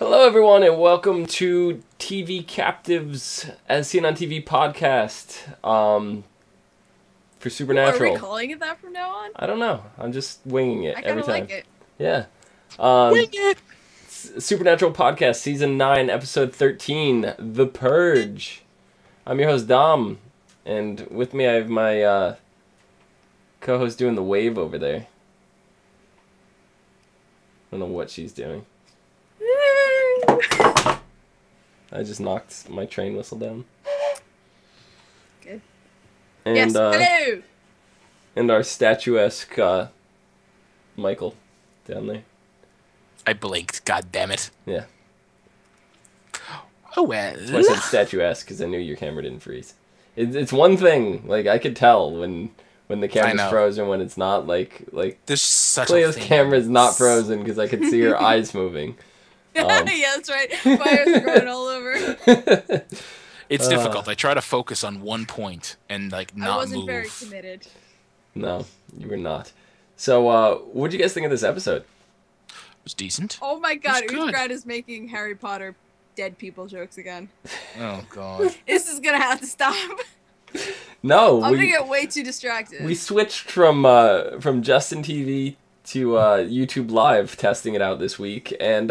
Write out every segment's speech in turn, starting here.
Hello, everyone, and welcome to TV Captives as Seen on TV podcast for Supernatural. Are we calling it that from now on? I don't know. I'm just winging it every time. I kind of like it. Yeah. Wing it! Supernatural podcast, season 9, episode 13, The Purge. I'm your host, Dom, and with me I have my co-host doing the wave over there. I don't know what she's doing. I just knocked my train whistle down. Good. And, yes, hello! And our statuesque Michael down there. I blinked, god damn it. Yeah. Oh well. That's why I said statuesque, because I knew your camera didn't freeze. It's one thing, like, I could tell when the camera's frozen, when it's not, like there's such Cleo's a thing. camera's not frozen, because I could see her eyes moving. Yeah, that's right. Fire's growing all over. It's difficult. I try to focus on one point and, like, not move. I wasn't very committed. No, you were not. So, what did you guys think of this episode? It was decent. Oh my god, good. Uthgrad is making Harry Potter dead people jokes again. Oh god. This is gonna have to stop. No, I'm gonna get way too distracted. We switched from Justin TV to YouTube Live, testing it out this week, and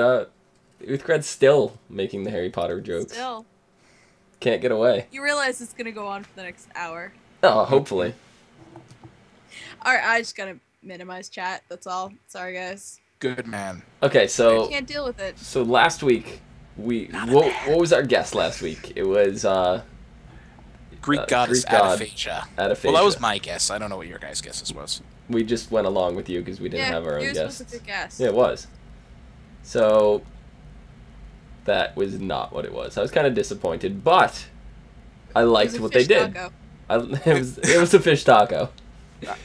Uthgrad's still making the Harry Potter jokes. Still. Can't get away. You realize it's gonna go on for the next hour. Oh, hopefully. Alright, I just gotta minimize chat, that's all. Sorry guys. Good man. Okay, so I can't deal with it. So last week what was our guess last week? It was Greek goddess Adaphasia. Well, that was my guess. I don't know what your guys' guesses was. We just went along with you because we didn't have our own guess. Was a good guess. Yeah, it was. So that was not what it was. I was kind of disappointed, but I liked what they did. It was a fish taco.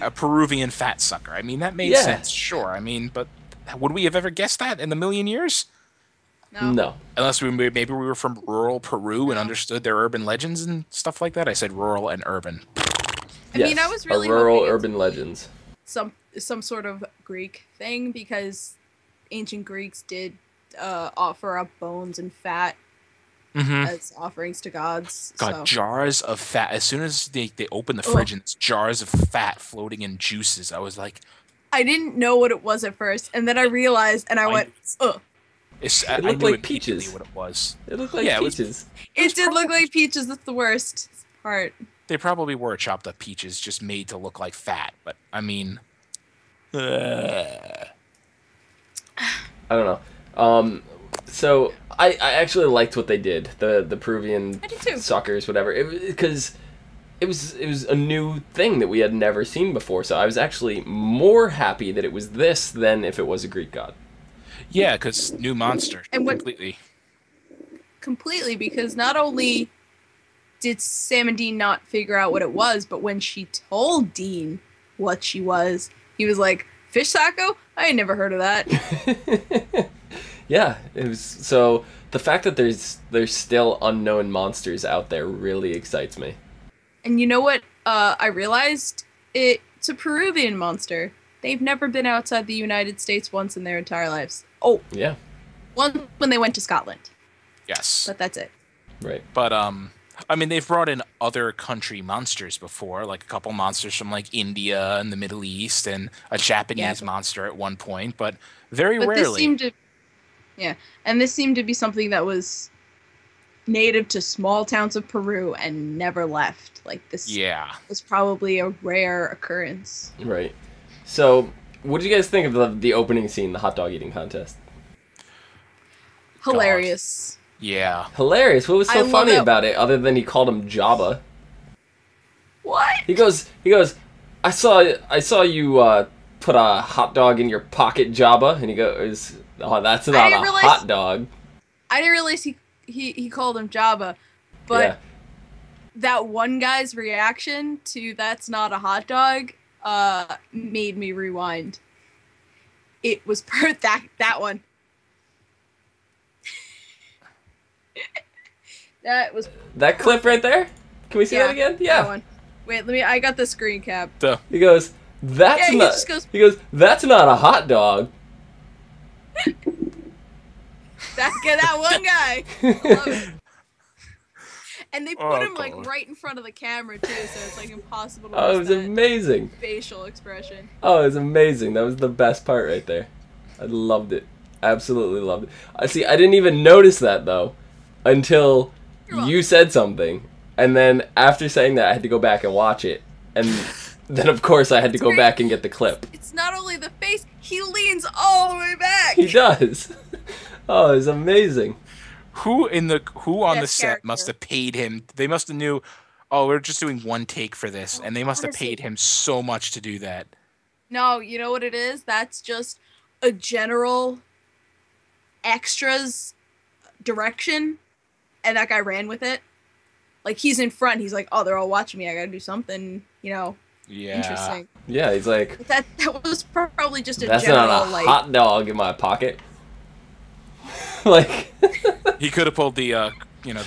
A Peruvian fat sucker. I mean, that made sense, sure. I mean, but would we have ever guessed that in a million years? No. Unless maybe we were from rural Peru and understood their urban legends and stuff like that. I said rural and urban. I mean, I was really rural hoping urban legends. Some sort of Greek thing, because ancient Greeks did offer up bones and fat as offerings to gods. God, jars of fat. As soon as they opened the fridge and it's jars of fat floating in juices, I was like... I didn't know what it was at first, and then I realized, and I went, ugh. It looked like peaches. What it was. It looked like peaches. It did look like peaches. That's the worst part. They probably were chopped up peaches, just made to look like fat. But I mean, I don't know. So I actually liked what they did. The Peruvian suckers, whatever. Because it was a new thing that we had never seen before. So I was actually more happy that it was this than if it was a Greek god. Yeah, because new monster. Completely, because not only did Sam and Dean not figure out what it was, but when she told Dean what she was, he was like, fish taco? I ain't never heard of that. Yeah, it was. So the fact that there's still unknown monsters out there really excites me. And you know what? I realized it's a Peruvian monster. They've never been outside the United States once in their entire lives. Oh. Yeah. One when they went to Scotland. Yes. But that's it. Right. But, I mean, they've brought in other country monsters before, like a couple monsters from, like, India and the Middle East, and a Japanese monster at one point, but very rarely. This seemed to... Yeah, and this seemed to be something that was native to small towns of Peru and never left. Like, this was probably a rare occurrence. Right. So, what did you guys think of the opening scene, the hot dog eating contest? Hilarious. God. Yeah. Hilarious. What was so funny about it, other than he called him Jabba? What? He goes, I saw you put a hot dog in your pocket, Jabba, and he goes, oh, that's not a hot dog. I didn't realize he called him Jabba, but that one guy's reaction to that's not a hot dog made me rewind. It was that one. That was that clip right there. Can we see that again? Yeah. That one. Wait, I got the screen cap. He goes, that's not. He goes, that's not a hot dog. that one guy. I love it. And they put him like right in front of the camera too, so it's like impossible to miss. Oh, it was amazing. Facial expression. Oh, it was amazing. That was the best part right there. I loved it. Absolutely loved it. I see. I didn't even notice that though, until you said something, and then after saying that, I had to go back and watch it, and then of course I had to go back and get the clip. It's not only the face; he leans all the way back. He does. Oh, it's amazing. Who on the set must have paid him? They must have knew. Oh, we're just doing one take for this, and they must have paid him so much to do that. No, you know what it is? That's just a general extras direction, and that guy ran with it. Like, he's in front. He's like, oh, they're all watching me. I gotta do something, interesting. Yeah, he's like... That was probably just a that's general, not a hot dog in my pocket. Like... He could have pulled the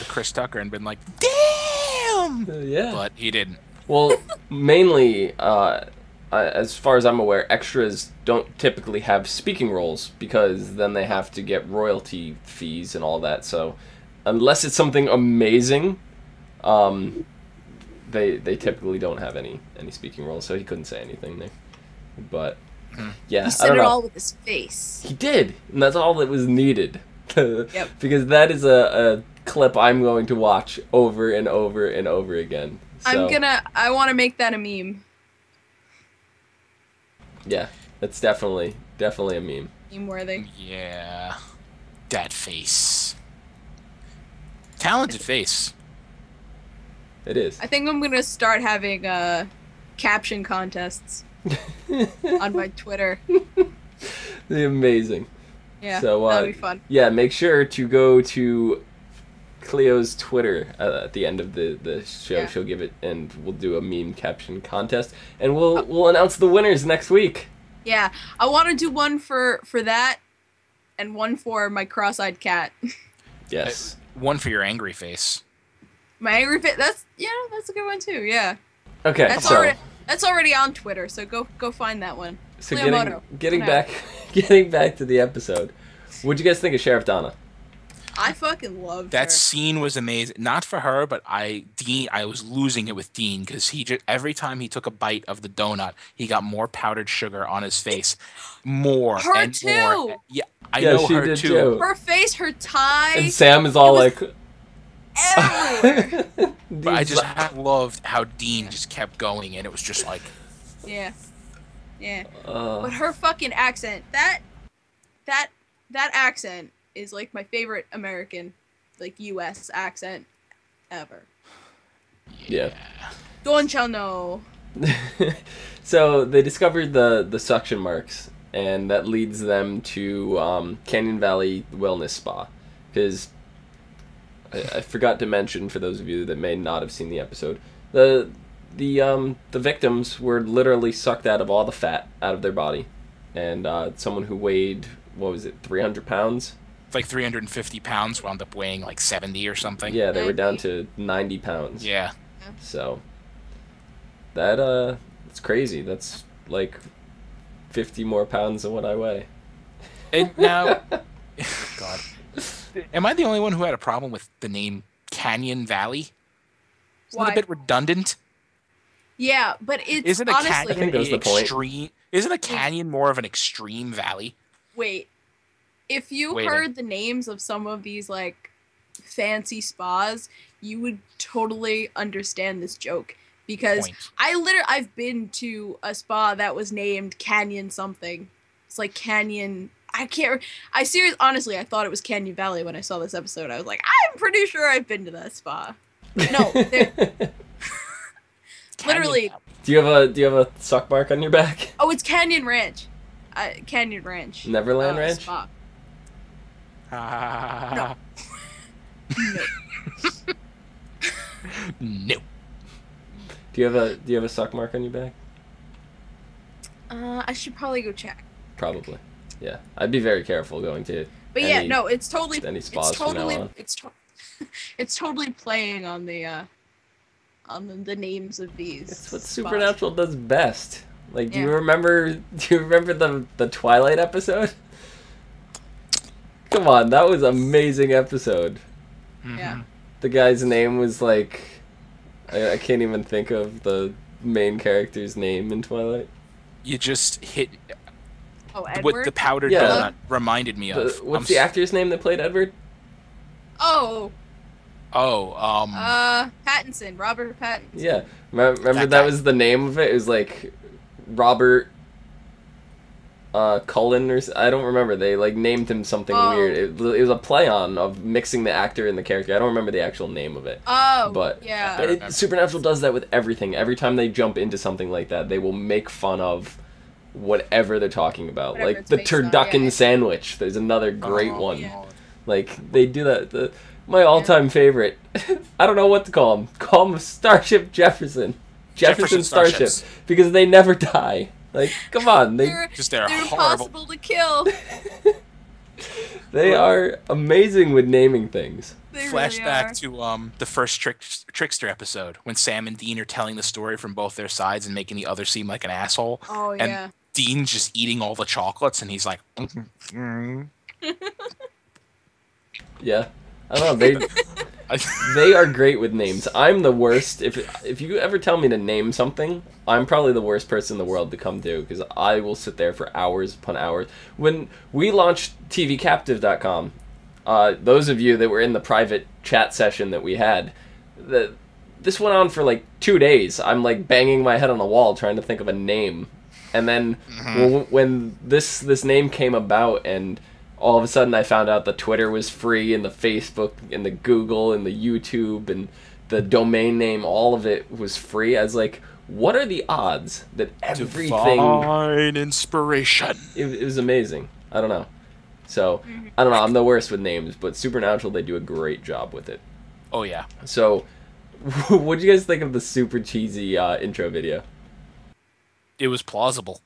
Chris Tucker and been like, damn! Yeah. But he didn't. Well, mainly, as far as I'm aware, extras don't typically have speaking roles because then they have to get royalty fees and all that. So, unless it's something amazing, they typically don't have any speaking roles. So he couldn't say anything there. But yeah, he said it all with his face. He did, and that's all that was needed. Yep. Because that is a clip I'm going to watch over and over and over again. So, I want to make that a meme. Yeah, that's definitely a meme. Meme worthy. Yeah. That face. Talented face. It is. I think I'm going to start having caption contests on my Twitter. Amazing. Yeah, so, that'll be fun. Yeah, make sure to go to Clio's Twitter at the end of the show. Yeah. She'll give it, and we'll do a meme caption contest, and we'll announce the winners next week. Yeah, I want to do one for that, and one for my cross-eyed cat. Yes. One for your angry face. My angry face. That's a good one too. Yeah. Okay. That's already on Twitter, so go find that one. So getting back to the episode, what'd you guys think of Sheriff Donna? I fucking loved that her. scene was amazing. Not for her, but I was losing it with Dean because every time he took a bite of the donut, he got more powdered sugar on his face, more her and too. More. Yeah, I know she her did too. Her face, her tie, and Sam is all like everywhere. But I just loved how Dean just kept going, and it was just like, yeah. But her fucking accent, that accent is like my favorite American, like U.S. accent ever. Yeah. Don't you know? So they discovered the suction marks, and that leads them to Canyon Valley Wellness Spa, because I forgot to mention, for those of you that may not have seen the episode, the victims were literally sucked out of all the fat out of their body, and someone who weighed, what was it, 300 pounds? It's like 350 pounds wound up weighing like 70 or something. Yeah, they were down to 90 pounds. Yeah. So that it's crazy. That's like 50 more pounds than what I weigh. And now, God, am I the only one who had a problem with the name Canyon Valley? Isn't that a bit redundant? Yeah, but it's isn't a honestly, canyon isn't a canyon more of an extreme valley? Wait, if you heard the names of some of these like fancy spas, you would totally understand this joke, because I've been to a spa that was named Canyon something. It's like Canyon. Honestly, I thought it was Canyon Valley when I saw this episode. I was like, I'm pretty sure I've been to that spa. No, literally. Do you have a suck mark on your back? Oh, it's Canyon Ranch. Canyon Ranch. Neverland Ranch? Spa. No. No. Do you have a suck mark on your back? I should probably go check. Probably. Yeah. I'd be very careful going to But yeah, no, it's totally any spas from now on. It's totally playing on the names of these. It's what spas. Supernatural does best. Like, do you remember the Twilight episode? Come on, that was an amazing episode. Yeah. The guy's name was like... I can't even think of the main character's name in Twilight. You just hit... Oh, Edward? What the powdered donut reminded me of. What's the actor's name that played Edward? Oh. Oh, Pattinson. Robert Pattinson. Yeah. Remember that was the name of it? It was like Robert Cullen or... I don't remember. They like named him something weird. It was a play on of mixing the actor and the character. I don't remember the actual name of it. Oh, but yeah. Supernatural does that with everything. Every time they jump into something like that, they will make fun of whatever they're talking about. Whatever like the turducken sandwich. There's another great one. Yeah. Like they do that. My all-time favorite. I don't know what to call them. Call them Starship Jefferson. Jefferson Starships. Because they never die. Like, come on. They're impossible to kill. They are amazing with naming things. Flashback to the first Trickster episode when Sam and Dean are telling the story from both their sides and making the other seem like an asshole. Oh, yeah. And Dean's just eating all the chocolates and he's like... Yeah. I don't know. They are great with names. I'm the worst. If you ever tell me to name something, I'm probably the worst person in the world to come to because I will sit there for hours upon hours. When we launched TVCaptive.com, those of you that were in the private chat session that we had, this went on for like 2 days. I'm like banging my head on the wall trying to think of a name. And then when this name came about and all of a sudden I found out the Twitter was free and the Facebook and the Google and the YouTube and the domain name, all of it was free. I was like, what are the odds that everything... Divine inspiration. It was amazing. I don't know. So, I don't know. I'm the worst with names, but Supernatural, they do a great job with it. Oh, yeah. So, what do you guys think of the super cheesy intro video? It was plausible.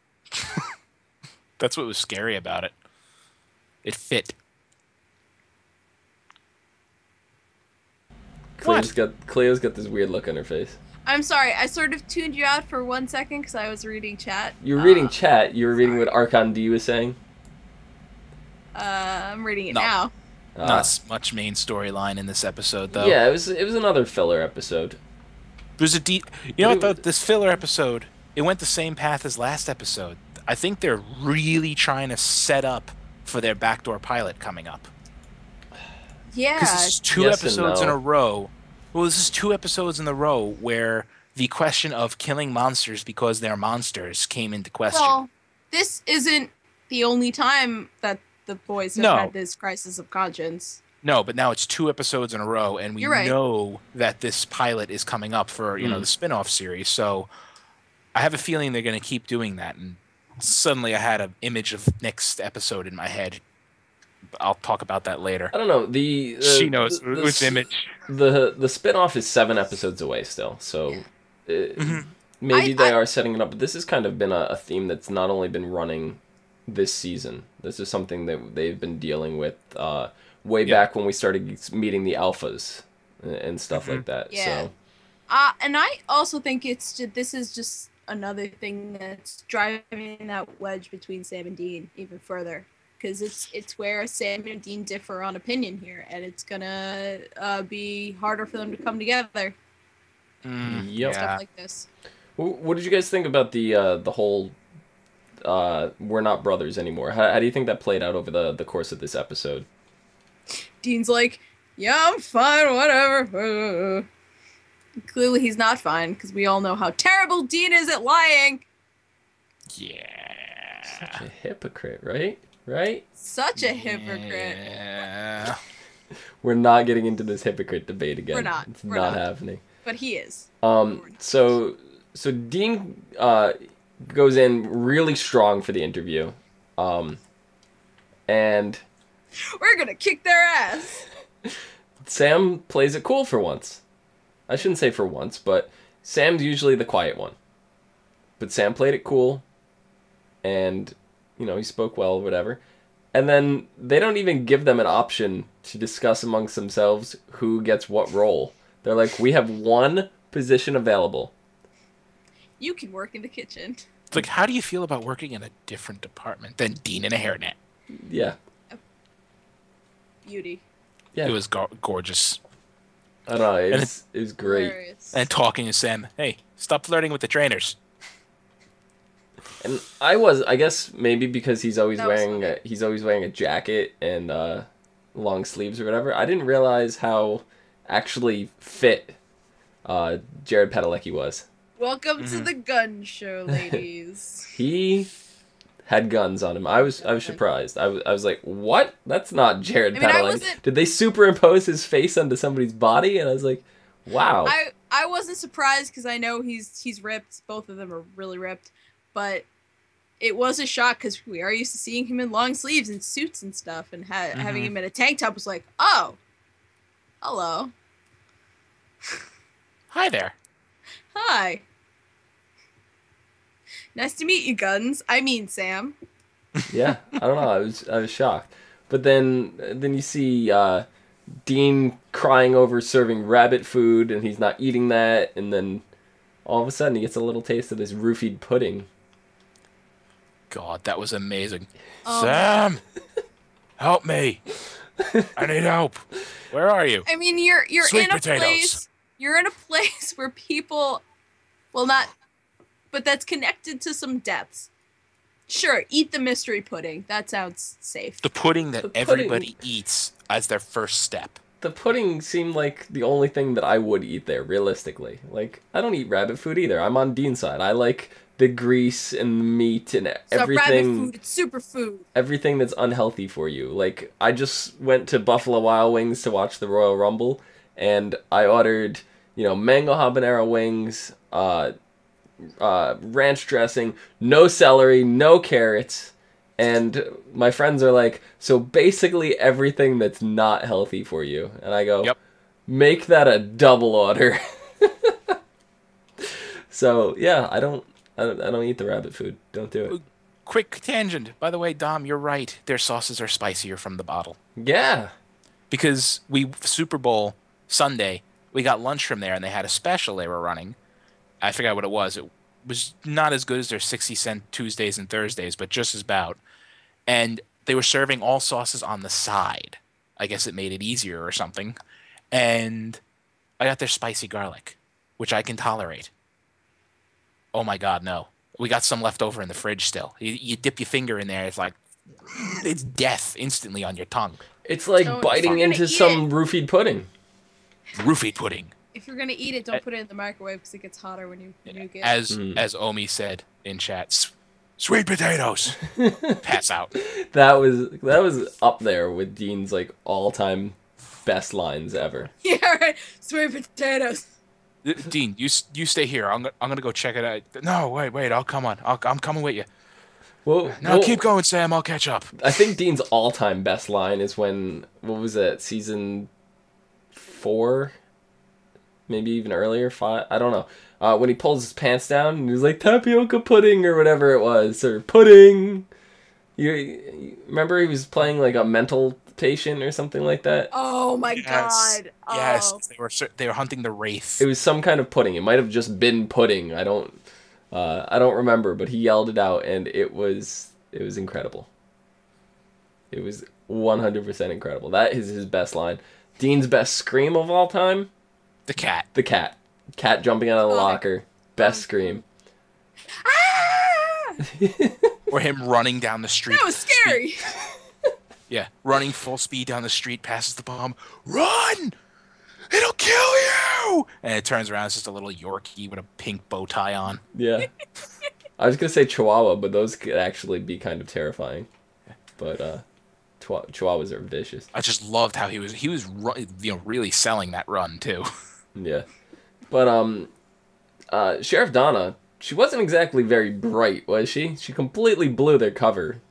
That's what was scary about it. It fit. Cleo's got this weird look on her face. I'm sorry, I sort of tuned you out for 1 second because I was reading chat. You were reading chat? You were reading what Archon D was saying? I'm reading it now. Not much main storyline in this episode, though. Yeah, it was another filler episode. There's a You know what, though? This filler episode, it went the same path as last episode. I think they're really trying to set up for their backdoor pilot coming up. Yeah. Because this is two episodes in a row. Well, this is 2 episodes in a row where the question of killing monsters because they're monsters came into question. Well, this isn't the only time that the boys have had this crisis of conscience. No, but now it's 2 episodes in a row, and we know that this pilot is coming up for the spin-off series. So I have a feeling they're going to keep doing that. And suddenly I had an image of next episode in my head. I'll talk about that later. I don't know. She knows which image. The spin-off is 7 episodes away still, so maybe they are setting it up. But this has kind of been a theme that's not only been running this season. This is something that they've been dealing with way back when we started meeting the alphas and stuff like that. Yeah. So. And I also think this is just another thing that's driving that wedge between Sam and Dean even further. Because it's where Sam and Dean differ on opinion here, and it's gonna be harder for them to come together. Stuff like this. What did you guys think about the whole we're not brothers anymore? How do you think that played out over the course of this episode? Dean's like, yeah, I'm fine, whatever. Clearly he's not fine, because we all know how terrible Dean is at lying. Yeah. Such a hypocrite, right? Right? Such a hypocrite. Yeah. We're not getting into this hypocrite debate again. We're not. It's not happening. But he is. So Dean goes in really strong for the interview. And we're gonna kick their ass. Sam plays it cool for once. I shouldn't say for once, but Sam's usually the quiet one. But Sam played it cool, and he spoke well, whatever. And then they don't even give them an option to discuss amongst themselves who gets what role. They're like, we have one position available. You can work in the kitchen. It's like, how do you feel about working in a different department than Dean in a hairnet? Yeah. beauty. Yeah. It was gorgeous. I don't know. It was great. Hilarious. And talking to Sam, hey, stop flirting with the trainers. And I guess maybe because he's always wearing a jacket and long sleeves or whatever. I didn't realize how actually fit Jared Padalecki was. Welcome to the gun show, ladies. He had guns on him. I was surprised. I was like, what? That's not Jared Padalecki. Did they superimpose his face onto somebody's body? And I was like, wow. I wasn't surprised because I know he's ripped. Both of them are really ripped, but it was a shock because we are used to seeing him in long sleeves and suits and stuff, and having him in a tank top was like, oh, hello. Hi there. Hi. Nice to meet you, Guns. I mean, Sam. Yeah, I don't know. I was shocked, but then you see Dean crying over serving rabbit food, and he's not eating that, and then all of a sudden he gets a little taste of this roofied pudding. God, that was amazing. Sam, help me! I need help. Where are you? I mean, you're Sweet in a potatoes. place. You're in a place where people, well, not, but that's connected to some deaths. Sure, eat the mystery pudding. That sounds safe. The pudding that everybody eats as their first step. The pudding seemed like the only thing that I would eat there, realistically. Like, I don't eat rabbit food either. I'm on Dean's side. I like the grease and the meat and everything. It's not rabbit food, it's superfood. Everything that's unhealthy for you. Like, I just went to Buffalo Wild Wings to watch the Royal Rumble, and I ordered, mango habanero wings, ranch dressing, no celery, no carrots, and my friends are like, so basically everything that's not healthy for you. And I go, yep. Make that a double order. So yeah, I don't eat the rabbit food. Don't do it. Quick tangent. By the way, Dom, you're right. Their sauces are spicier from the bottle. Yeah. Because Super Bowl Sunday, we got lunch from there, and they had a special they were running. I forgot what it was. It was not as good as their 60-cent Tuesdays and Thursdays, but just as about. And they were serving all sauces on the side. I guess it made it easier or something. And I got their spicy garlic, which I can tolerate. Oh my God, no. We got some left over in the fridge still. You dip your finger in there, it's death instantly on your tongue. It's like biting into some roofied pudding. Roofied pudding. If you're gonna eat it, don't put it in the microwave because it gets hotter when you get it. As Omi said in chat, sweet potatoes. Pass out. That was up there with Dean's all-time best lines ever. Yeah, right. Sweet potatoes. Dean, you stay here. I'm gonna go check it out. No, wait. I'm coming with you. Well, keep going, Sam. I'll catch up. I think Dean's all-time best line is when, what was it, season 4? Maybe even earlier, 5? I don't know. When he pulls his pants down and he's like, tapioca pudding or whatever it was, or pudding. You remember he was playing a mental patient or something like that? Oh my God. Oh. Yes, they were hunting the wraith. It was some kind of pudding. It might have just been pudding. I don't remember, but he yelled it out, and it was incredible. It was 100% incredible. That is his best line. Dean's best scream of all time? The cat. The cat. Cat jumping out of the locker. Best scream. Ah! Or him running down the street. That was scary. Yeah, running full speed down the street, passes the bomb. Run! It'll kill you! And it turns around, it's just a little Yorkie with a pink bow tie on. Yeah. I was going to say Chihuahua, but those could actually be kind of terrifying. But Chihuahuas are vicious. I just loved how he was really selling that run, too. Yeah. But Sheriff Donna, she wasn't exactly very bright, was she? She completely blew their cover.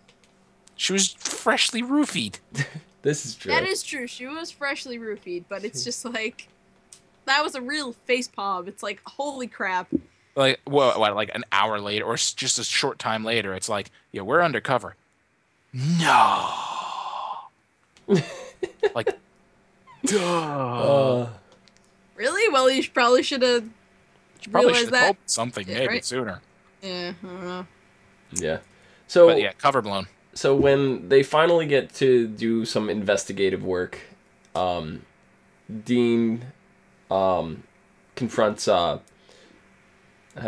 She was freshly roofied. This is true. That is true. She was freshly roofied, but it's just that was a real facepalm. It's like, holy crap. Like an hour later, or just a short time later, it's like, yeah, we're undercover. No. Like, duh. Really? Well, you probably should have realized that. Told something maybe sooner. Yeah, I don't know. Yeah. So, but yeah, cover blown. So when they finally get to do some investigative work, Dean confronts how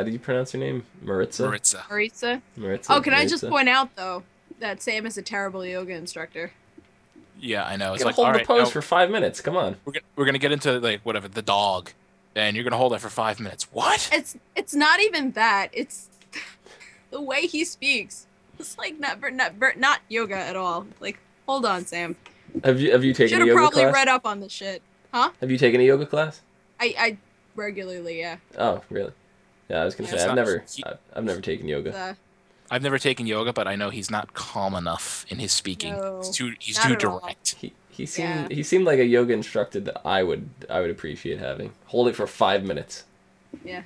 do you pronounce her name? Maritza. Oh, can I just point out though that Sam is a terrible yoga instructor. Yeah, I know. It's like, hold the pose for 5 minutes. Come on. We're gonna get into like whatever the dog, and you're gonna hold it for 5 minutes. What? It's not even that. It's the way he speaks. It's like not yoga at all. Like, hold on, Sam. Have you taken a yoga class? Should have probably read up on the shit. Huh? Have you taken a yoga class? I regularly, yeah. Oh, really? Yeah, I was gonna say I've never taken yoga. I've never taken yoga, but I know he's not calm enough in his speaking. No, he's too direct. He seemed like a yoga instructor that I would appreciate having. Hold it for 5 minutes. Yeah.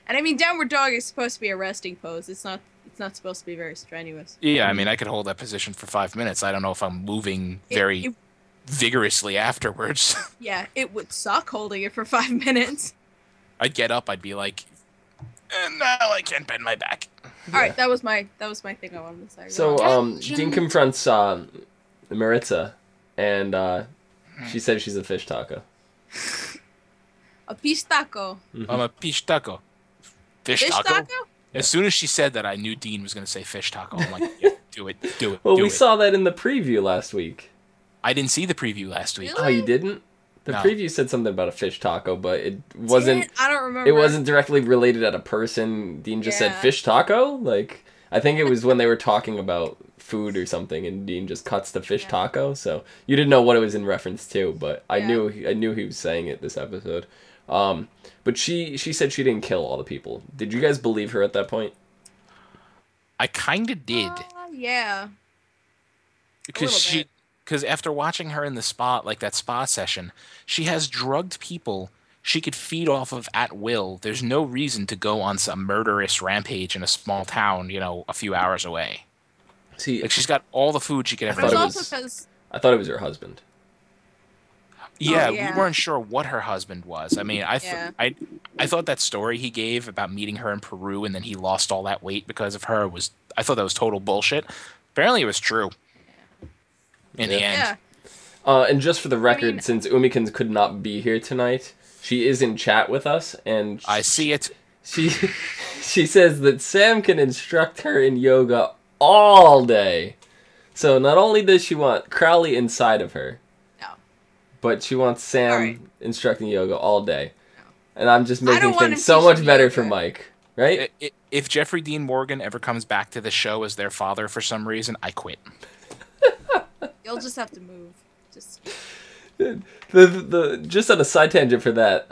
And I mean, downward dog is supposed to be a resting pose. It's not supposed to be very strenuous. Yeah, I mean, I could hold that position for 5 minutes. I don't know if I'm moving very vigorously afterwards. Yeah, it would suck holding it for 5 minutes. I'd get up. I'd be like, no, I can't bend my back. All right, that was my thing I wanted to say. So Dean confronts Maritza, and she says she's a fish taco. A fish taco. Mm-hmm. I'm a fish taco. Fish taco? As soon as she said that, I knew Dean was going to say fish taco. I'm like, yeah, do it. Well, we saw that in the preview last week. I didn't see the preview last week. Really? Oh, you didn't? The preview said something about a fish taco, but it wasn't. I don't remember. It wasn't directly related at a person. Dean just said fish taco. Like, I think it was when they were talking about food or something, and Dean just cuts the fish taco. So you didn't know what it was in reference to, but I knew he was saying it this episode. But she said she didn't kill all the people. Did you guys believe her at that point? I kind of did. Yeah. Because after watching her in the spa, like that spa session, she has drugged people she could feed off of at will. There's no reason to go on some murderous rampage in a small town, a few hours away. See, like she's got all the food she could ever. I thought it was her husband. Yeah, we weren't sure what her husband was. I mean, I thought that story he gave about meeting her in Peru and then he lost all that weight because of her I thought that was total bullshit. Apparently, it was true. In the end. And just for the record, since Umikins could not be here tonight, she is in chat with us, and I see it. She says that Sam can instruct her in yoga all day. So not only does she want Crowley inside of her, but she wants Sam instructing yoga all day. No. And I'm just making things so much better for Mike, right? If Jeffrey Dean Morgan ever comes back to the show as their father for some reason, I quit. You'll just have to move. Just on a side tangent for that,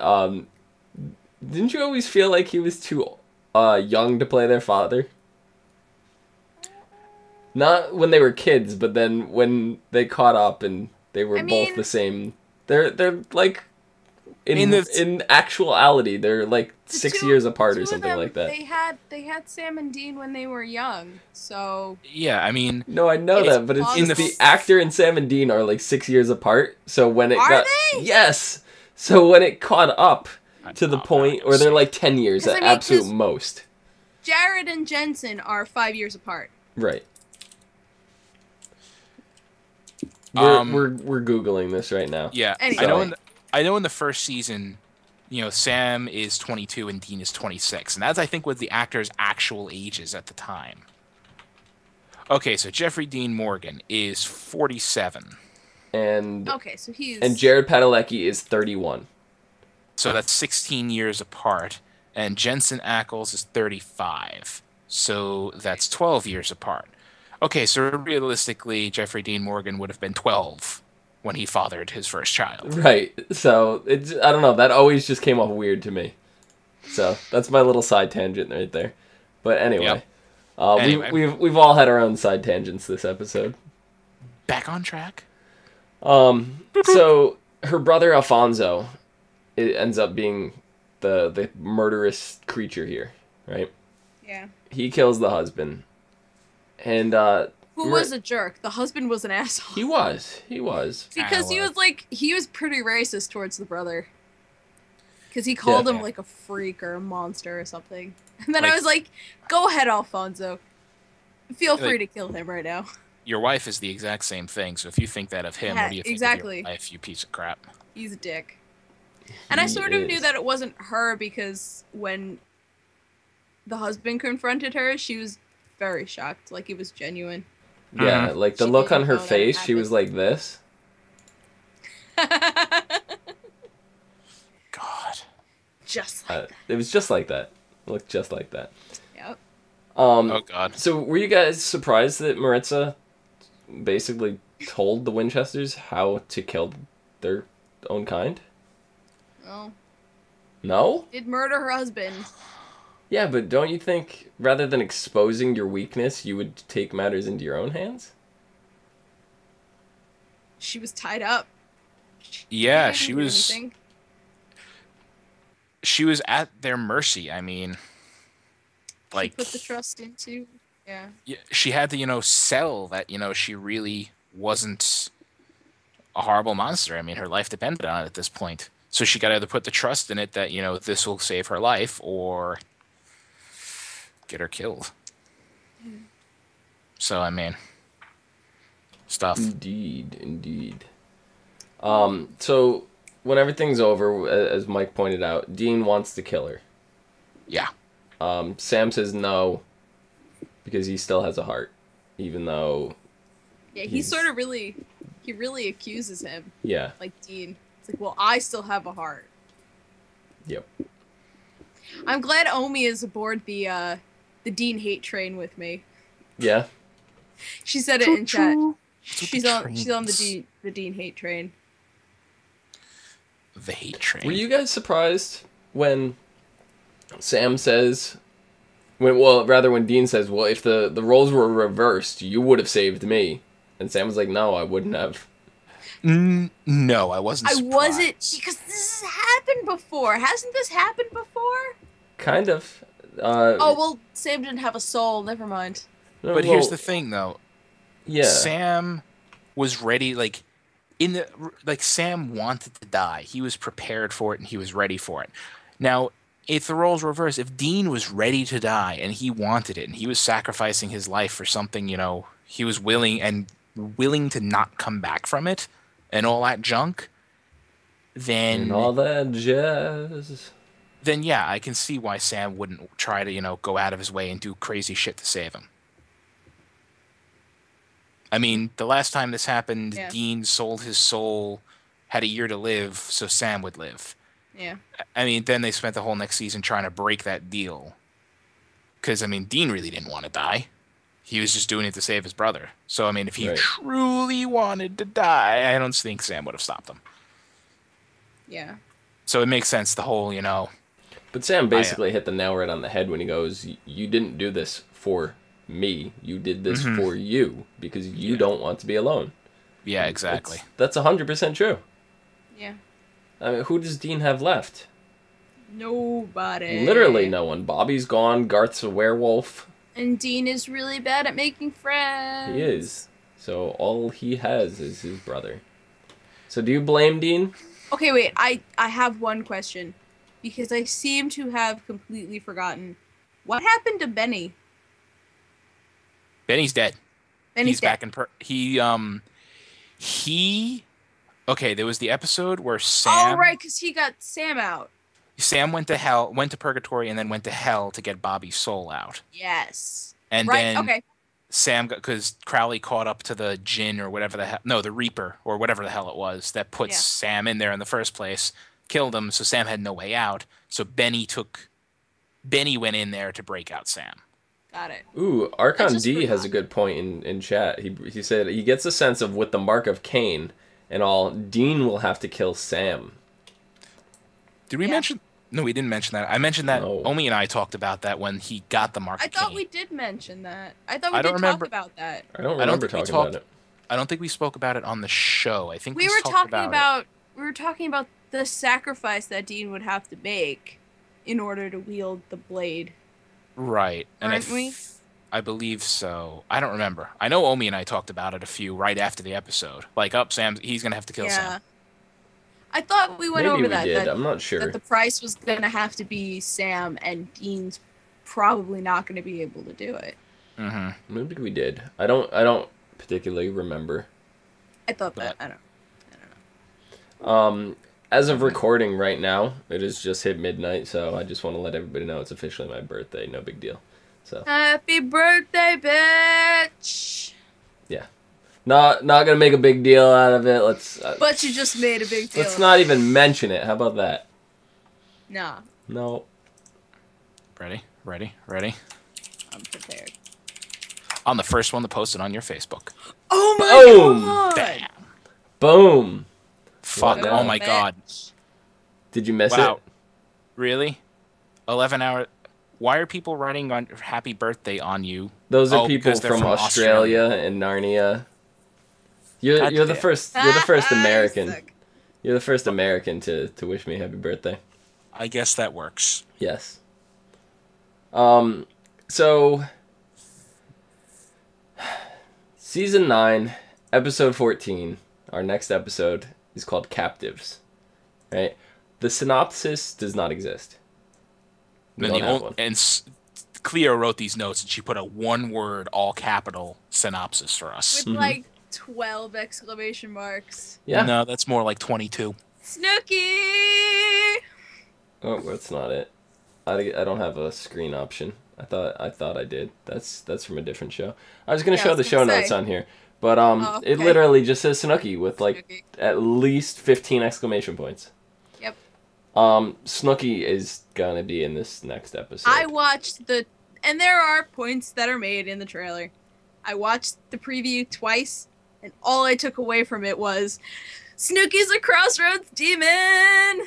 didn't you always feel like he was too young to play their father? Not when they were kids, but then when they caught up and they were both the same. They're like in actuality, they're like 6 years apart or something like that. They had Sam and Dean when they were young, so yeah, I mean, no, I know that, but it's just the actor and Sam and Dean are like 6 years apart. So when it yes, so when it caught up to the point where they're like 10 years at absolute most. Jared and Jensen are 5 years apart. Right. We're googling this right now. Yeah, anyway. I know in the first season, Sam is 22 and Dean is 26, and that's I think what the actors' actual ages at the time. Okay, so Jeffrey Dean Morgan is 47, and so he's Jared Padalecki is 31. So that's 16 years apart, and Jensen Ackles is 35, so that's 12 years apart. Okay, so realistically, Jeffrey Dean Morgan would have been 12 when he fathered his first child. Right. So I don't know. That always just came off weird to me. So that's my little side tangent right there. But anyway, we've all had our own side tangents this episode. Back on track. So her brother Alfonso ends up being the murderous creature here, right? Yeah. He kills the husband. And who was a jerk? The husband was an asshole. He was. Because he was pretty racist towards the brother. Because he called him like a freak or a monster or something. And then I was like, go ahead, Alfonso. Feel free to kill him right now. Your wife is the exact same thing, so if you think that of him, what do you think of your wife, you piece of crap? He's a dick. And I sort of knew that it wasn't her because when the husband confronted her, she was very shocked. Like, it was genuine. Yeah, like the look on her face, she was like this. God. Just like that. It was just like that. It looked just like that. Yep. Oh, God. So, were you guys surprised that Maritza basically told the Winchesters how to kill their own kind? No. No? Did murder her husband. Yeah, but don't you think, rather than exposing your weakness, you would take matters into your own hands? She was tied up. Yeah, she was... She was at their mercy, I mean... Like... She put the trust into... Yeah. She had to, sell that, she really wasn't a horrible monster. I mean, her life depended on it at this point. So she got to either put the trust in it that, this will save her life, or... get her killed. So, I mean, stuff. Indeed. So, when everything's over, as Mike pointed out, Dean wants to kill her. Yeah. Sam says no, because he still has a heart, even though... Yeah, he really accuses him. Yeah. Like Dean. It's like, well, I still have a heart. Yep. I'm glad Omi is aboard the Dean hate train with me. Yeah. She said it in chat. She's on the Dean hate train. The hate train. Were you guys surprised when Sam says, when Dean says, well, if the roles were reversed, you would have saved me. And Sam was like, no, I wouldn't have. No, I wasn't surprised. I wasn't, because this has happened before. Hasn't this happened before? Kind of. Oh, well, Sam didn't have a soul. Never mind. But here's the thing, though. Yeah. Sam was ready, Sam wanted to die. He was prepared for it, and he was ready for it. Now, if the roles reverse, if Dean was ready to die, and he wanted it, and he was sacrificing his life for something, he was willing to not come back from it, and all that junk, then... And all that jazz... Then, yeah, I can see why Sam wouldn't try to, go out of his way and do crazy shit to save him. I mean, the last time this happened, yeah. Dean sold his soul, had a year to live, so Sam would live. Yeah. I mean, then they spent the whole next season trying to break that deal. Because, I mean, Dean really didn't want to die. He was just doing it to save his brother. So, I mean, if he truly wanted to die, I don't think Sam would have stopped him. Yeah. So it makes sense, the whole, But Sam basically hit the nail right on the head when he goes, you didn't do this for me. You did this for you, because you don't want to be alone. Yeah, exactly. That's 100% true. Yeah. I mean, who does Dean have left? Nobody. Literally no one. Bobby's gone. Garth's a werewolf. And Dean is really bad at making friends. He is. So all he has is his brother. So do you blame Dean? Okay, wait. I have one question. Because I seem to have completely forgotten. What happened to Benny? Benny's dead. He's back in Okay, there was the episode where Sam... Oh, right, because he got Sam out. Sam went to purgatory, and then went to hell to get Bobby's soul out. Yes. And then Sam got... Because Crowley caught up to the Djinn or whatever the hell... No, the Reaper, or whatever the hell it was, that put Sam in there in the first place, killed him, so Sam had no way out. So Benny went in there to break out Sam. Got it. Ooh, Archon D has a good point in chat. He said he gets a sense of with the mark of Cain and all, Dean will have to kill Sam. Did we mention... No, we didn't mention that. I mentioned that Omi and I talked about that when he got the mark of Cain. I thought we did mention that. I thought we did talk about that. I don't remember talking about it. I don't think we spoke about it on the show. I think we were talking about the sacrifice that Dean would have to make in order to wield the blade. Right. Aren't we? I believe so. I don't remember. I know Omi and I talked about it a few right after the episode. Like, Sam, he's going to have to kill Sam. I thought we went over that. Did. I'm not sure. That the price was going to have to be Sam, and Dean's probably not going to be able to do it. Mm-hmm. Maybe we did. I don't particularly remember. I thought that. I don't know. As of recording right now, it has just hit midnight, so I just want to let everybody know it's officially my birthday. No big deal. So happy birthday, bitch! Yeah, not gonna make a big deal out of it. Let's. But you just made a big deal. Let's not even mention it. How about that? Nah. No. Ready? I'm prepared. On the first one to post it on your Facebook. Oh Boom! my god! Bam! Boom! Fuck! What Oh now? my god! Did you miss Wow. it? Really? 11 hours. Why are people writing on happy birthday on you? Those are people because they're from Australia and Narnia. You're the first American. Sick. You're the first American to wish me happy birthday. I guess that works. Yes. So Season 9, Episode 14, our next episode is called Captives. Right? The synopsis does not exist. Clio wrote these notes and she put a one-word, all-capital synopsis for us. With like 12 exclamation marks. Yeah. No, that's more like 22. Snooki! Oh, that's not it. I don't have a screen option. I thought I did. That's from a different show. I was gonna show the show notes on here, but okay. It literally just says Snooki with like Snooki. at least 15 exclamation points. Yep. Snooki is gonna be in this next episode. I watched and there are points that are made in the trailer. I watched the preview twice, and all I took away from it was Snooki's a Crossroads demon.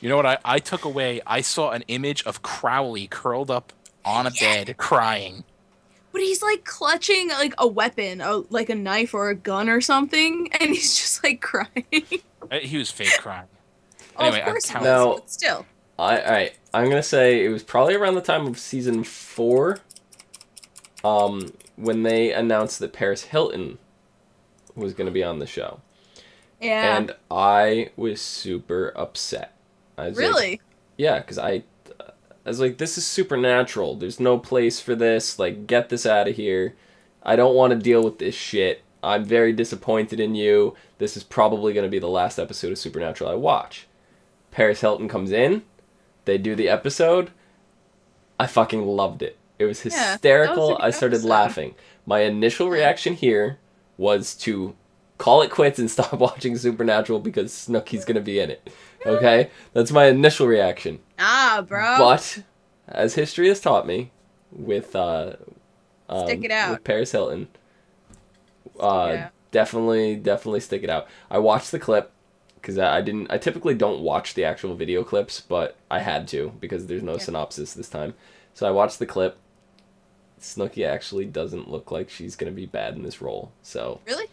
You know what I took away? I saw an image of Crowley curled up on a bed crying. But he's like clutching like a weapon, like a knife or a gun or something, and he's just like crying. He was fake crying. Oh, Anyway, of course he was, Now- but still. I'm gonna say it was probably around the time of season 4, when they announced that Paris Hilton was gonna be on the show, Yeah. and I was super upset. I was like, Really? yeah, because I was like, this is supernatural. There's no place for this. Like, get this out of here. I don't want to deal with this shit. I'm very disappointed in you. This is probably going to be the last episode of Supernatural I watch. Paris Hilton comes in. They do the episode. I fucking loved it. It was hysterical. that was a good I started episode. laughing. My initial reaction here was to call it quits and stop watching Supernatural because Snooki's going to be in it. Okay? That's my initial reaction. Bro. But as history has taught me, with Stick it out. with Paris Hilton, Yeah. definitely stick it out. I watched the clip because I typically don't watch the actual video clips, but I had to because there's no synopsis this time. So I watched the clip. Snooki actually doesn't look like she's gonna be bad in this role. So Really?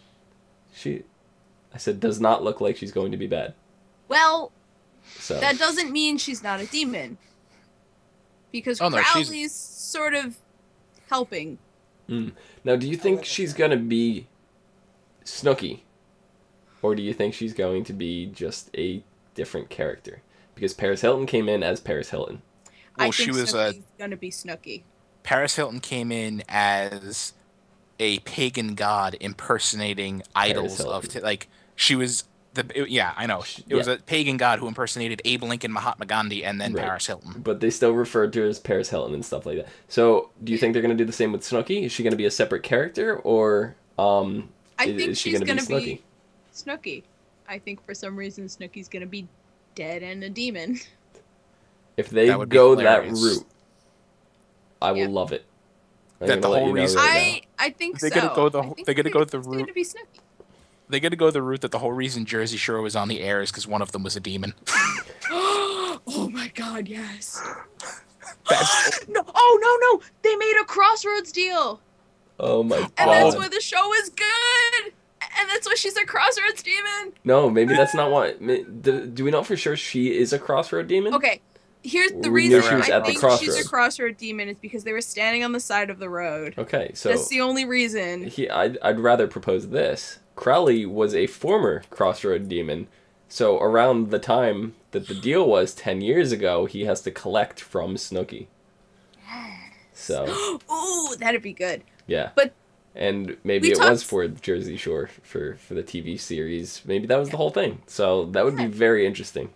I said does not look like she's going to be bad. Well, So that doesn't mean she's not a demon. Because Oh, no, Crowley's sort of helping. Now, do you think she's gonna be Snooki, or do you think she's going to be just a different character? Because Paris Hilton came in as Paris Hilton. Well, I think she was Snooki's gonna be Snooki. Paris Hilton came in as a pagan god impersonating idols of she was I know it was a pagan god who impersonated Abe Lincoln, Mahatma Gandhi, and then Paris Hilton. But they still referred to her as Paris Hilton and stuff like that. So, do you think they're gonna do the same with Snooki? Is she gonna be a separate character, or I think is she she's gonna be Snooki? be Snooki. I think for some reason Snooki's gonna be dead and a demon. If they That would be go that hilarious. route, I will love it. I'm That gonna the let whole you know reason- right now. I think They're so. gonna go the- I think they're gonna go the it's route- gonna be Snooki. They're gonna go the route that the whole reason Jersey Shore was on the air is because one of them was a demon. Oh my god, yes. That's- No, they made a Crossroads deal. Oh my And that's god. why the show is good. And that's why she's a Crossroads demon. No, maybe that's not why. Do we know for sure she is a crossroad demon? Okay, here's the We knew reason she was I at the think she's crossroad. a Crossroad demon is because they were standing on the side of the road. Okay, so That's the only reason. I'd rather propose this. Crowley was a former crossroad demon, so around the time that the deal was 10 years ago, he has to collect from Snooki. So Ooh, that'd be good. Yeah. But and maybe it was for Jersey Shore for the TV series. Maybe that was the whole thing. So that would be very interesting.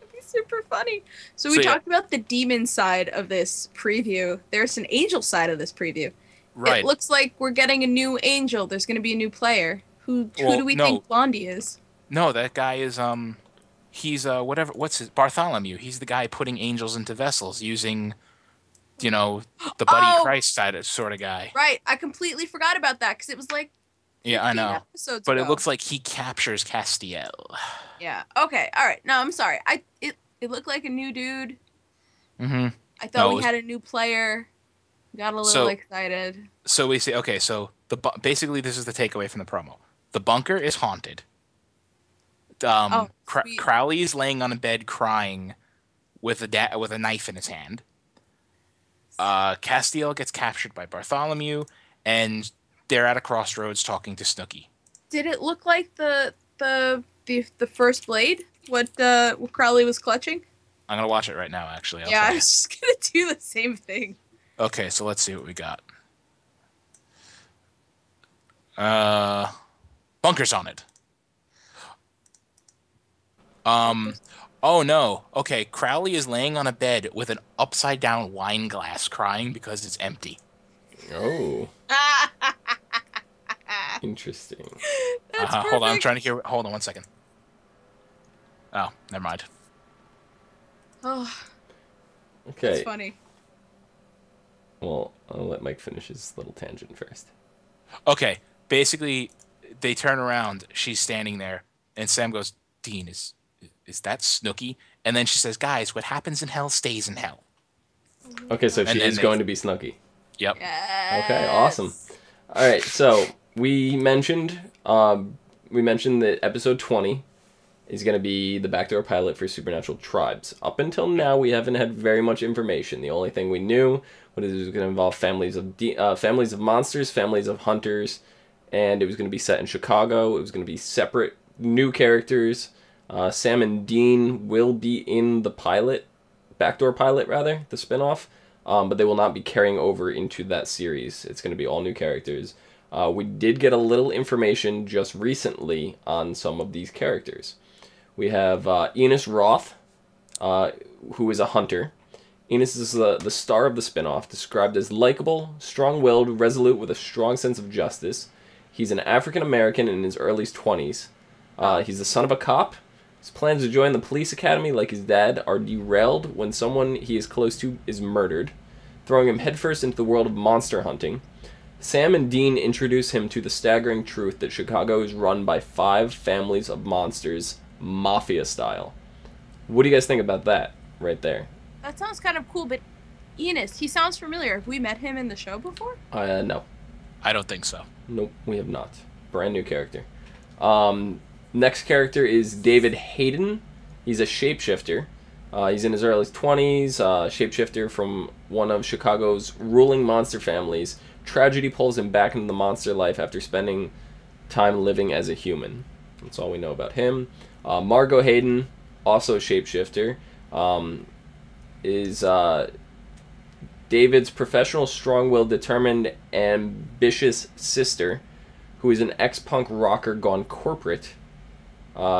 That'd be super funny. So we talked about the demon side of this preview. There's an angel side of this preview. Right. It looks like we're getting a new angel. There's going to be a new player. Who do we think Blondie is? No, that guy is he's whatever. What's his Bartholomew? He's the guy putting angels into vessels using, the Buddy Christ sort of guy. Right. I completely forgot about that because it was like. Yeah, I know. Episodes but ago. It looks like he captures Castiel. Yeah. Okay. All right. No, I'm sorry. It looked like a new dude. Mm-hmm. I thought we had a new player. Got a little excited. So we say, okay, so basically this is the takeaway from the promo. The bunker is haunted. Crowley's laying on a bed crying with a knife in his hand. Castiel gets captured by Bartholomew, and they're at a crossroads talking to Snooki. Did it look like the first blade? What Crowley was clutching? I'm gonna watch it right now. Actually, I was just gonna do the same thing. Okay, so let's see what we got. Bunker's on it. Oh no. Okay, Crowley is laying on a bed with an upside down wine glass crying because it's empty. Oh. Interesting. Hold on, I'm trying to hear. Hold on 1 second. Oh, never mind. Oh. Okay. That's funny. Well, I'll let Mike finish his little tangent first. Okay. Basically, they turn around. She's standing there, and Sam goes, "Dean, is that Snooki?" And then she says, "Guys, what happens in hell stays in hell." Okay, so she is going to be Snooki. Yep. Yes. Okay, awesome. All right, so we mentioned that episode 20 is going to be the backdoor pilot for Supernatural Tribes. Up until now, we haven't had very much information. The only thing we knew was it was going to involve families of monsters, families of hunters, and it was going to be set in Chicago. It was going to be separate new characters. Sam and Dean will be in the backdoor pilot, the spinoff, but they will not be carrying over into that series. It's going to be all new characters. We did get a little information just recently on some of these characters. We have Enos Roth, who is a hunter. Enos is the star of the spinoff, described as likable, strong-willed, resolute with a strong sense of justice. He's an African-American in his early 20s. He's the son of a cop. His plans to join the police academy like his dad are derailed when someone he is close to is murdered, throwing him headfirst into the world of monster hunting. Sam and Dean introduce him to the staggering truth that Chicago is run by 5 families of monsters, mafia style. What do you guys think about that right there? That sounds kind of cool, but Enos, he sounds familiar. Have we met him in the show before? No. I don't think so. Nope, we have not. Brand new character. Next character is David Hayden. He's a shapeshifter. He's in his early 20s, shapeshifter from one of Chicago's ruling monster families. Tragedy pulls him back into the monster life after spending time living as a human. That's all we know about him. Margot Hayden, also a shapeshifter, is David's professional, strong-willed, determined, ambitious sister, who is an ex-punk rocker gone corporate.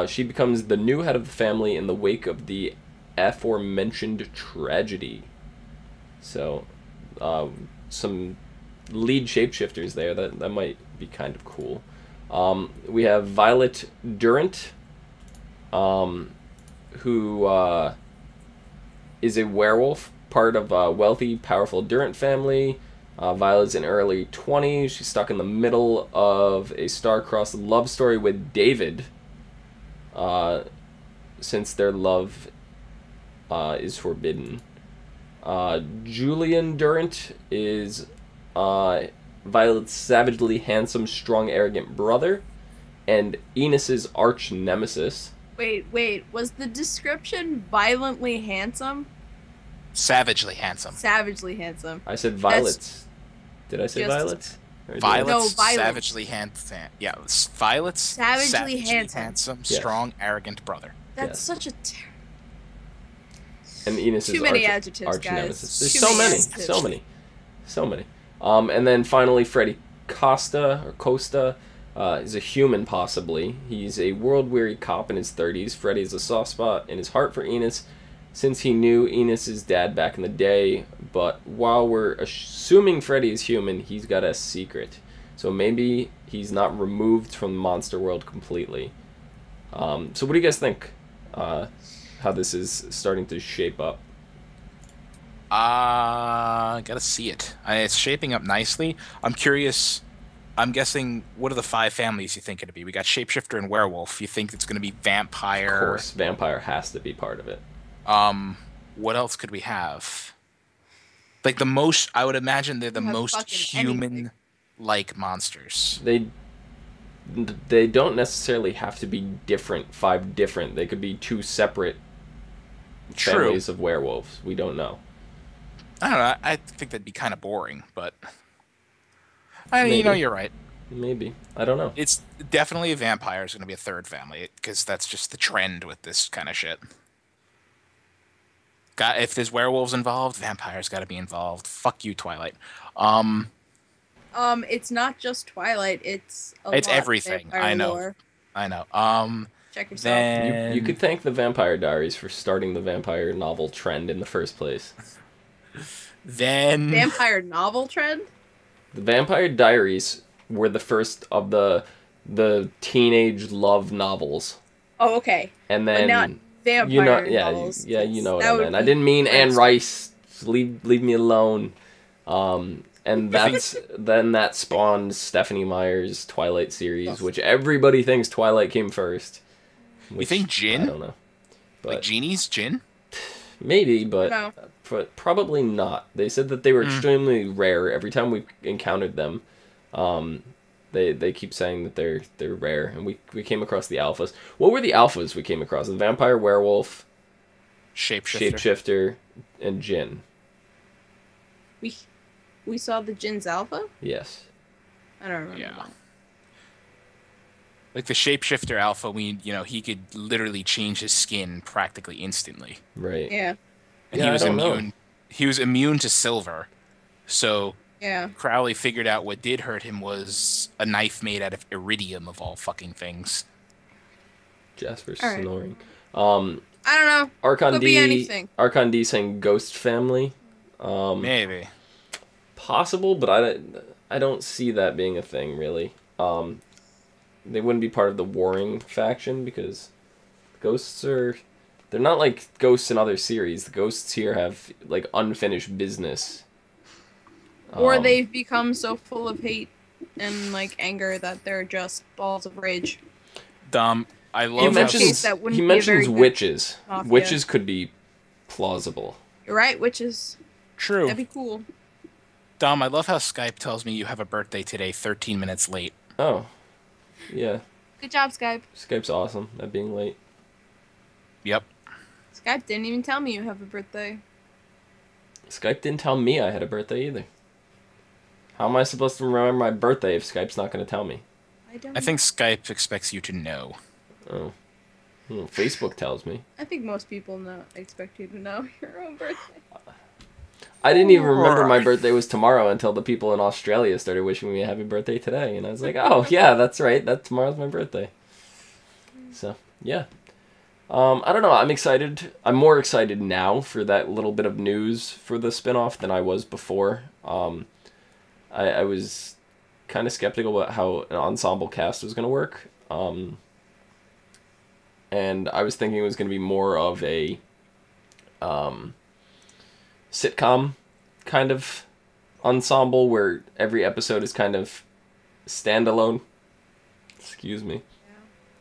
She becomes the new head of the family in the wake of the aforementioned tragedy. So, some lead shapeshifters there. That might be kind of cool. We have Violet Durant, who is a werewolf, part of a wealthy, powerful Durant family. Violet's in her early 20s. She's stuck in the middle of a star-crossed love story with David, since their love is forbidden. Julian Durant is Violet's savagely handsome, strong, arrogant brother, and Enos's arch nemesis. Wait, was the description violently handsome? Savagely handsome. Savagely handsome. I said violets. Did I say violets? Violet's Violet. Savagely handsome. Yeah, Violet's savagely handsome, strong, arrogant brother. That's such a and Enos's too many adjectives, arch guys. nemesis. There's so many. And then finally, Freddy Costa is a human, possibly. He's a world-weary cop in his 30s. Freddy has a soft spot in his heart for Enos, since he knew Enos' dad back in the day. But while we're assuming Freddy is human, he's got a secret. So maybe he's not removed from the monster world completely. So what do you guys think? How this is starting to shape up? Gotta see it. It's shaping up nicely. I'm curious. I'm guessing, what are the 5 families you think it'll be? We got Shapeshifter and Werewolf. You think it's going to be Vampire? Of course, Vampire has to be part of it. What else could we have? Like the most, I would imagine they're the most human-like monsters. They don't necessarily have to be different, 5 different. They could be 2 separate families of werewolves. We don't know. I don't know. I think that'd be kind of boring, but you know, you're right. Maybe. I don't know. It's definitely a vampire is going to be a 3rd family, because that's just the trend with this kind of shit. If there's werewolves involved, vampires got to be involved. Fuck you, Twilight. It's not just Twilight. It's everything. I know. Lore. I know. Check yourself. Then... You could thank the Vampire Diaries for starting the vampire novel trend in the first place. Then Vampire novel trend? The Vampire Diaries were the first of the teenage love novels. Oh, okay. And then but not vampire novels. Yeah, you know what I meant. I didn't mean Anne Rice. Leave me alone. And then that spawned Stephanie Meyer's Twilight series, which everybody thinks Twilight came first. You think Jinn? I don't know. But like Genie's Jinn? Maybe, but probably not. They said that they were extremely rare. Every time we encountered them, they keep saying that they're rare, and we came across the alphas. What were the alphas we came across? The vampire, werewolf, shapeshifter, and Jinn. We saw the Jinn's alpha? Yes. I don't remember. Yeah. Like the shapeshifter alpha, he could literally change his skin practically instantly. Right. Yeah. And he was immune. He was immune to silver. So Crowley figured out what did hurt him was a knife made out of iridium, of all fucking things. Jasper's snoring. I don't know. Could be anything. Archon D saying ghost family. Maybe. Possible, but I don't see that being a thing, really. They wouldn't be part of the warring faction, because ghosts they're not like ghosts in other series. The ghosts here have like unfinished business. Or they've become so full of hate and like anger that they're just balls of rage. I love he mentions witches. Witches could be plausible. You're right, witches. True. That'd be cool. Dom, I love how Skype tells me you have a birthday today 13 minutes late. Oh. Yeah. Good job, Skype. Skype's awesome at being late. Yep. Skype didn't even tell me you have a birthday. Skype didn't tell me I had a birthday either. How am I supposed to remember my birthday if Skype's not going to tell me? I think Skype expects you to know. Oh. Facebook tells me. I think most people expect you to know your own birthday. I didn't even remember my birthday was tomorrow until the people in Australia started wishing me a happy birthday today. And I was like, oh, yeah, that's right. Tomorrow's my birthday. So, yeah. I don't know. I'm excited. I'm more excited now for that little bit of news for the spinoff than I was before. I was kind of skeptical about how an ensemble cast was going to work. And I was thinking it was going to be more of a sitcom kind of ensemble where every episode is kind of standalone. Excuse me.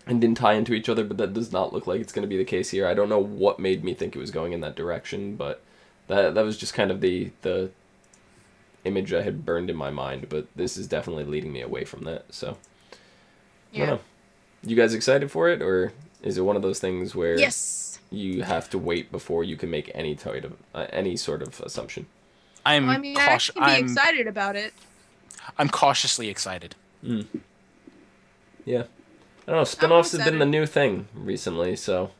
And didn't tie into each other, but that does not look like it's going to be the case here. I don't know what made me think it was going in that direction, but that was just kind of the image I had burned in my mind, but this is definitely leading me away from that, so. Yeah. I don't know. You guys excited for it, or is it one of those things where you have to wait before you can make any sort of assumption? I can be excited about it. I'm cautiously excited. Yeah. I don't know, spin-offs have been the new thing recently, so...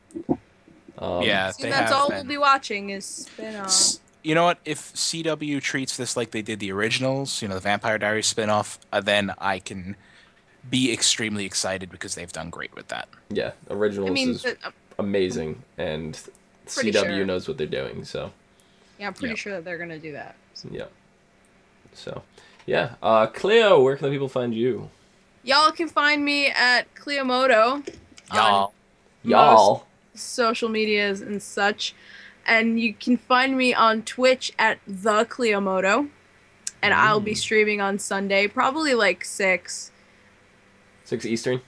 yeah, that's all we'll be watching is spin-offs. You know what? If CW treats this like they did the originals, the Vampire Diaries spinoff, then I can be extremely excited because they've done great with that. Yeah, originals is amazing, and CW knows what they're doing. So. Yeah, I'm pretty sure that they're gonna do that. So. Yeah. So, yeah. Clio, where can the people find you? Y'all can find me at Cliomoto. Y'all. Social medias and such. And you can find me on Twitch at the Cliomoto. And I'll be streaming on Sunday, probably like 6. 6 Eastern?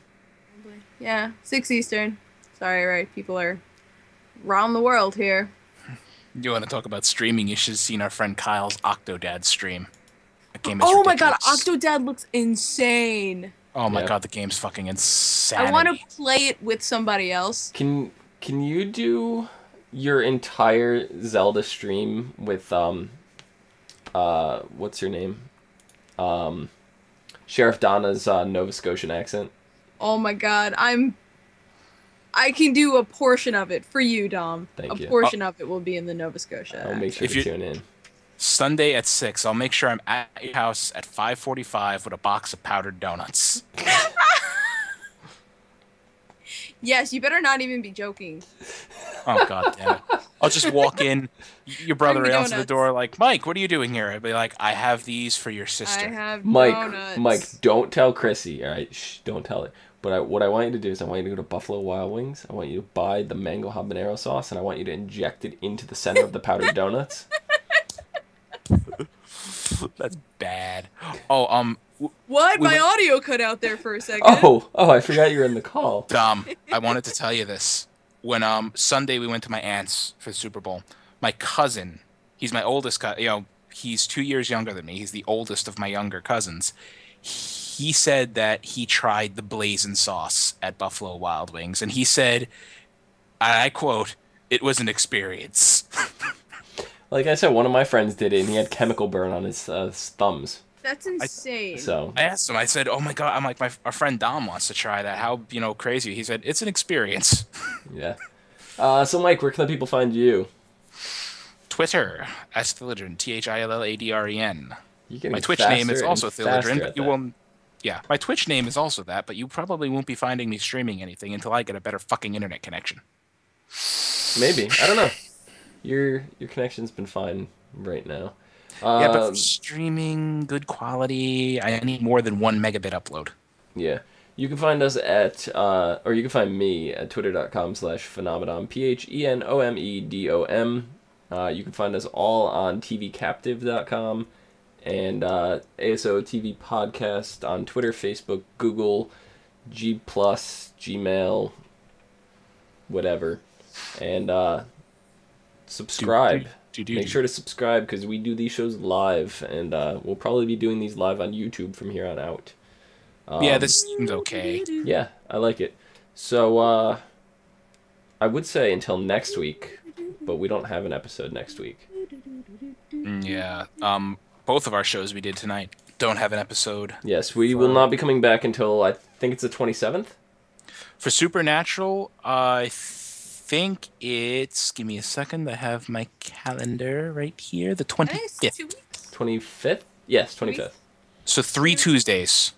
Yeah, 6 Eastern. Sorry, right? People are around the world here. You want to talk about streaming? You should have seen our friend Kyle's Octodad stream. That game is ridiculous. My god, Octodad looks insane. Oh my god, the game's fucking insane. I want to play it with somebody else. Can you do your entire Zelda stream with what's your name? Sheriff Donna's Nova Scotian accent? Oh my god, I can do a portion of it for you, Dom. Thank you. A portion of it will be in the Nova Scotia. I'll make sure to tune in. Sunday at 6, I'll make sure I'm at your house at 5:45 with a box of powdered donuts. Yes, you better not even be joking. Oh god damn it. I'll just walk in, your brother answers the door like, Mike, what are you doing here? I'd be like, I have these for your sister. I have donuts. Mike, don't tell Chrissy, alright? Shh, don't tell her. But what I want you to do is I want you to go to Buffalo Wild Wings. I want you to buy the mango habanero sauce, and I want you to inject it into the center of the powdered donuts. That's bad. Oh, what? My audio cut out there for a second. Oh, I forgot you were in the call. Dom, I wanted to tell you this. When Sunday we went to my aunt's for the Super Bowl, my cousin, he's my oldest cousin, he's 2 years younger than me. He's the oldest of my younger cousins. He said that he tried the blazing sauce at Buffalo Wild Wings, and he said, I quote, "It was an experience." Like I said, one of my friends did it, and he had chemical burn on his thumbs. That's insane. I asked him, I said, oh my god, I'm like, our friend Dom wants to try that. How, crazy? He said, it's an experience. Yeah. So Mike, where can the people find you? Twitter, @Thilladren, THILLADREN. My Twitch name is also Thilladren, but you won't. Yeah, my Twitch name is also that, but you probably won't be finding me streaming anything until I get a better fucking internet connection. Maybe. I don't know. Your connection's been fine right now. Yeah, but for streaming, good quality, I need more than 1 megabit upload. Yeah. You can find us or you can find me at twitter.com/Phenomedom, PHENOMEDOM. You can find us all on tvcaptive.com and ASOTV podcast on Twitter, Facebook, Google, G+, Gmail, whatever. And subscribe. Make sure to subscribe because we do these shows live, and we'll probably be doing these live on YouTube from here on out. Yeah, this seems okay. Yeah, I like it. So, I would say until next week, but we don't have an episode next week. Yeah, both of our shows we did tonight don't have an episode. Yes, we will not be coming back until, I think it's the 27th? For Supernatural, I think it's, give me a second, I have my calendar right here, the 25th. 25th? Yes, 25th. So 3 Tuesdays.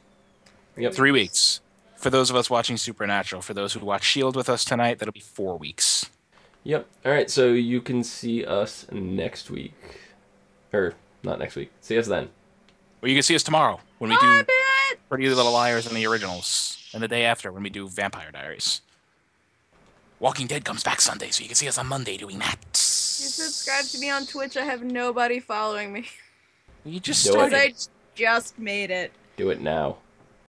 Yep. 3 weeks. For those of us watching Supernatural, for those who watch S.H.I.E.L.D. with us tonight, that'll be 4 weeks. Yep. Alright, so you can see us next week. Or, not next week. See us then. Or you can see us tomorrow when we do Pretty Little Liars and the Originals. And the day after when we do Vampire Diaries. Walking Dead comes back Sunday, so you can see us on Monday doing that. You subscribe to me on Twitch. I have nobody following me. You just started. I just made it. Do it now.